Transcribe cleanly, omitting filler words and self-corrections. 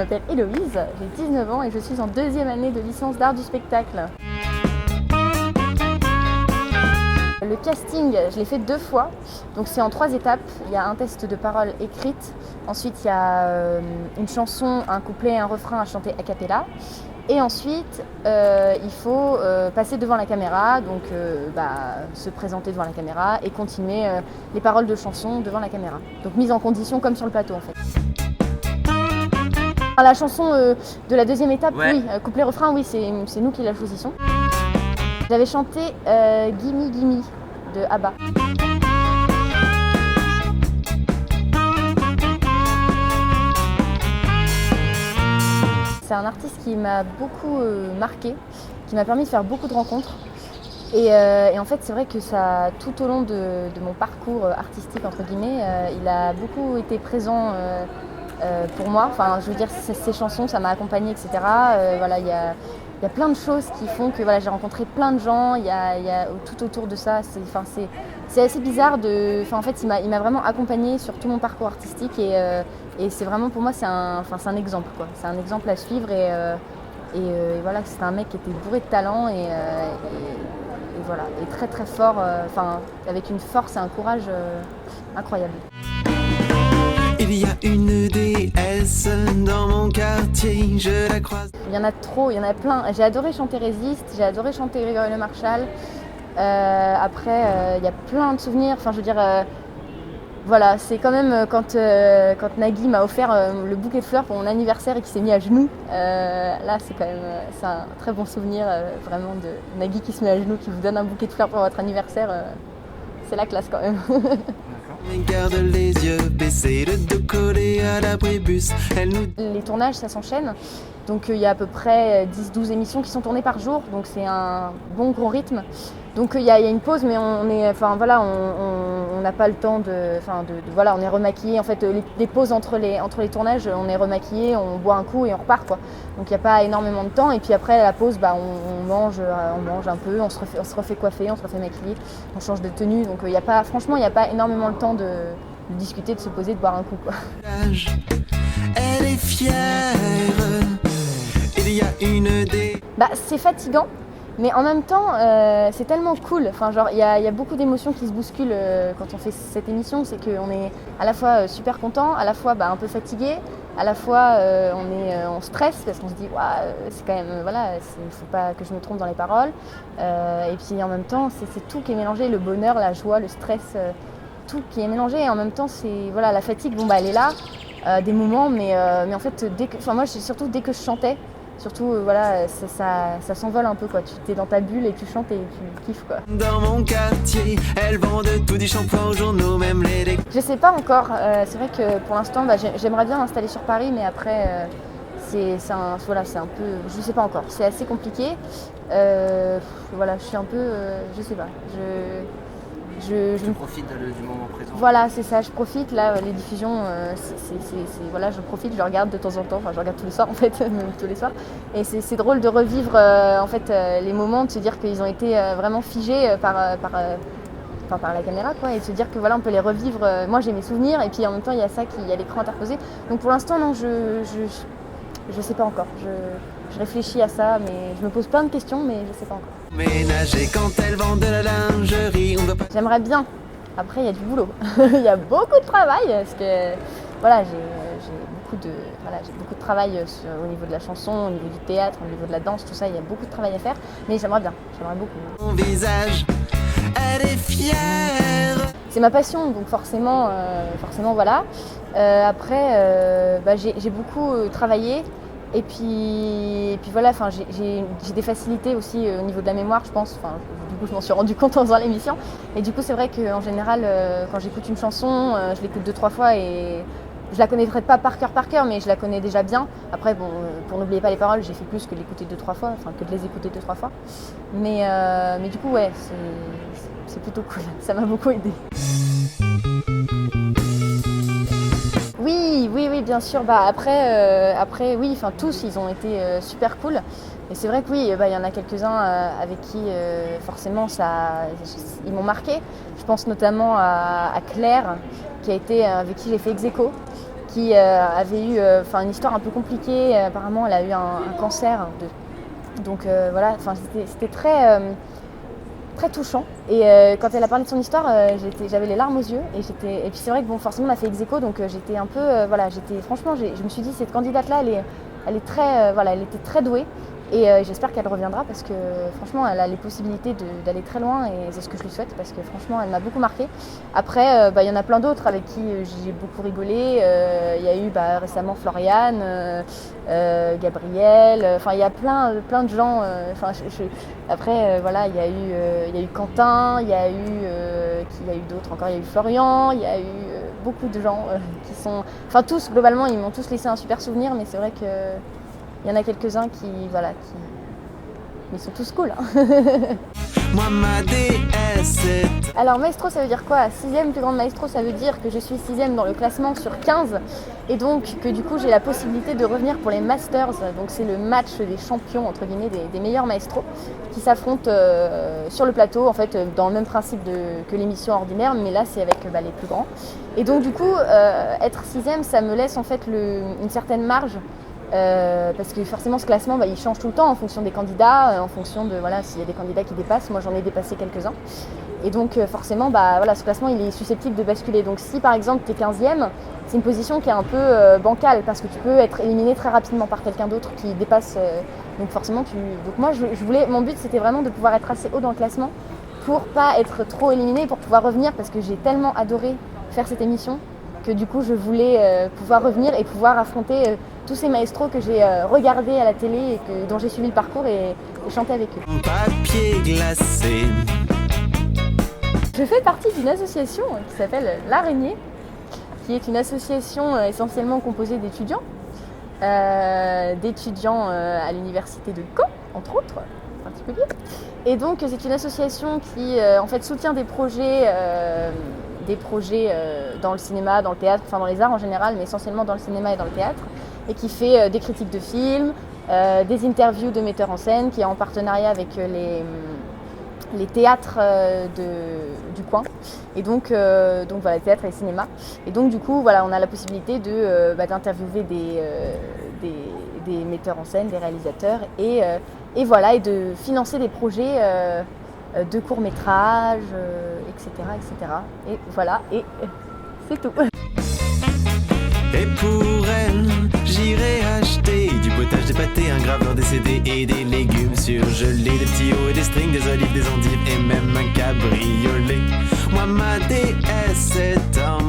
m'appelle Héloïse, j'ai 19 ans et je suis en 2e année de licence d'art du spectacle. Le casting, je l'ai fait 2 fois, donc c'est en 3 étapes. Il y a un test de parole écrite, ensuite il y a une chanson, un couplet et un refrain à chanter a cappella. Et ensuite, il faut passer devant la caméra, donc se présenter devant la caméra et continuer les paroles de chanson devant la caméra. Donc mise en condition comme sur le plateau en fait. La chanson de la 2e étape, ouais. Oui, couplet-refrain, oui, c'est nous qui la choisissons. J'avais chanté Gimme Gimme de ABBA. C'est un artiste qui m'a beaucoup marqué, qui m'a permis de faire beaucoup de rencontres. Et en fait, c'est vrai que ça, tout au long de mon parcours artistique, entre guillemets, il a beaucoup été présent pour moi. Enfin, je veux dire, ses chansons, ça m'a accompagnée, etc. Voilà, il y a plein de choses qui font que voilà, j'ai rencontré plein de gens. Il y a tout autour de ça. C'est assez bizarre de. Enfin, en fait, il m'a vraiment accompagnée sur tout mon parcours artistique et c'est vraiment pour moi, c'est un exemple, quoi. C'est un exemple à suivre et voilà, c'était un mec qui était bourré de talent et voilà, et très très fort, avec une force et un courage incroyable. Il y a une déesse dans mon quartier, je la croise. Il y en a trop, il y en a plein. J'ai adoré chanter Résiste, j'ai adoré chanter Grégory Le Marchal. Après, il y a plein de souvenirs. Enfin, je veux dire, voilà, c'est quand même quand Nagui m'a offert le bouquet de fleurs pour mon anniversaire et qu'il s'est mis à genoux. Là, c'est quand même c'est un très bon souvenir, vraiment, de Nagui qui se met à genoux, qui vous donne un bouquet de fleurs pour votre anniversaire. C'est la classe quand même. Garde les yeux baissés, le dos collé à l'abribus. Les tournages, ça s'enchaîne. Donc il y a à peu près 10-12 émissions qui sont tournées par jour, donc c'est un bon gros rythme. Donc il y a une pause, mais on n'a pas le temps voilà, on est remaquillé. En fait, les pauses entre les tournages, on est remaquillé, on boit un coup et on repart, quoi. Donc il n'y a pas énormément de temps. Et puis après la pause, on mange un peu, on se refait coiffer, on se refait maquiller, on change de tenue. Donc franchement, il n'y a pas énormément de temps de discuter, de se poser, de boire un coup, quoi. Elle est fière. Il y a une des. C'est fatigant, mais en même temps, c'est tellement cool. Enfin, genre, il y a beaucoup d'émotions qui se bousculent quand on fait cette émission. C'est qu'on est à la fois super content, à la fois un peu fatigué, à la fois on stresse parce qu'on se dit, c'est quand même, voilà, il faut pas que je me trompe dans les paroles. Et puis en même temps, c'est tout qui est mélangé, le bonheur, la joie, le stress, tout qui est mélangé. Et en même temps, c'est voilà, la fatigue, elle est là, des moments, mais en fait, moi, surtout dès que je chantais. Surtout, voilà, ça s'envole un peu, quoi. Tu es dans ta bulle et tu chantes et tu kiffes, quoi. Dans mon quartier, elles vendent tout du shampoing aux journaux, même les. Je sais pas encore. C'est vrai que pour l'instant, j'aimerais bien m'installer sur Paris, mais après, c'est un peu. Je sais pas encore. C'est assez compliqué. Voilà, je suis un peu. Je sais pas. Je profite du moment présent. Voilà, c'est ça, je profite. Là, les diffusions, voilà, je profite, je regarde de temps en temps. Enfin, je regarde tous les soirs, en fait, même tous les soirs. Et c'est drôle de revivre, les moments, de se dire qu'ils ont été vraiment figés par la caméra, quoi, et de se dire que voilà, on peut les revivre. Moi, j'ai mes souvenirs, et puis en même temps, il y a ça il y a l'écran interposé. Donc pour l'instant, non, je sais pas encore. Je réfléchis à ça, mais je me pose plein de questions, mais je sais pas encore. Ménager quand elles vendent de la lingerie, on doit pas. J'aimerais bien. Après, il y a du boulot. Il y a beaucoup de travail, parce que voilà, j'ai beaucoup de travail au niveau de la chanson, au niveau du théâtre, au niveau de la danse, tout ça. Il y a beaucoup de travail à faire, mais j'aimerais beaucoup. Mon visage, elle est fière. C'est ma passion, donc forcément, voilà. Après, j'ai beaucoup travaillé. Et puis voilà, j'ai des facilités aussi au niveau de la mémoire, je pense. Du coup, je m'en suis rendu compte en faisant l'émission. Et du coup, c'est vrai qu'en général, quand j'écoute une chanson, je l'écoute 2-3 fois et je la connaîtrai pas par cœur, mais je la connais déjà bien. Après, bon, pour n'oublier pas les paroles, j'ai fait plus que l'écouter 2-3 fois, que de les écouter 2-3 fois. Mais du coup, ouais, c'est plutôt cool. Ça m'a beaucoup aidé. Oui, bien sûr. Après, oui, tous, ils ont été super cool. Et c'est vrai que oui, il y en a quelques-uns avec qui, forcément, ils m'ont marqué. Je pense notamment à Claire, avec qui j'ai fait ex aequo. qui avait eu une histoire un peu compliquée. Apparemment, elle a eu un cancer. Donc voilà, c'était très, très touchant. Et quand elle a parlé de son histoire, j'avais les larmes aux yeux. Et puis c'est vrai que bon, forcément, on a fait ex-aequo, donc j'étais un peu, franchement, je me suis dit, cette candidate-là, elle est très, elle était très douée. Et j'espère qu'elle reviendra parce que franchement elle a les possibilités d'aller très loin et c'est ce que je lui souhaite parce que franchement elle m'a beaucoup marqué. Après il y en a plein d'autres avec qui j'ai beaucoup rigolé. Il y a eu récemment Floriane, Gabriel, il y a plein de gens. Après il y a eu Quentin, il y a eu d'autres encore, il y a eu Florian, il y a eu beaucoup de gens qui sont... tous globalement ils m'ont tous laissé un super souvenir mais c'est vrai que il y en a quelques-uns qui mais ils sont tous cool. Moi ma déesse est... Alors maestro ça veut dire quoi? 6e plus grande maestro ça veut dire que je suis 6e dans le classement sur 15 et donc que du coup j'ai la possibilité de revenir pour les Masters. Donc c'est le match des champions entre guillemets des meilleurs maestros qui s'affrontent sur le plateau en fait dans le même principe que l'émission ordinaire mais là c'est avec les plus grands. Et donc du coup être 6e ça me laisse en fait une certaine marge. Parce que forcément ce classement il change tout le temps en fonction des candidats, en fonction de s'il y a des candidats qui dépassent, moi j'en ai dépassé quelques-uns et donc forcément ce classement il est susceptible de basculer. Donc si par exemple tu es 15e, c'est une position qui est un peu bancale parce que tu peux être éliminé très rapidement par quelqu'un d'autre qui dépasse donc forcément donc moi mon but c'était vraiment de pouvoir être assez haut dans le classement pour pas être trop éliminé, pour pouvoir revenir parce que j'ai tellement adoré faire cette émission que du coup je voulais pouvoir revenir et pouvoir affronter tous ces maestros que j'ai regardés à la télé et dont j'ai suivi le parcours et chanté avec eux. Papier glacé. Je fais partie d'une association qui s'appelle l'Araignée, qui est une association essentiellement composée d'étudiants, à l'université de Caen, entre autres, en particulier. Et donc c'est une association qui en fait soutient des projets dans le cinéma, dans le théâtre, dans les arts en général, mais essentiellement dans le cinéma et dans le théâtre, et qui fait des critiques de films, des interviews de metteurs en scène, qui est en partenariat avec les théâtres du coin, et donc voilà, théâtre et cinéma. Et donc du coup, voilà, on a la possibilité d'interviewer des metteurs en scène, des réalisateurs, et de financer des projets de courts-métrages, etc. Et voilà, et c'est tout. Et pour elle, j'irai acheter du potage, des pâtés, un graveur, des CD et des légumes surgelés, des petits hauts et des strings, des olives, des endives et même un cabriolet. Moi ma déesse est en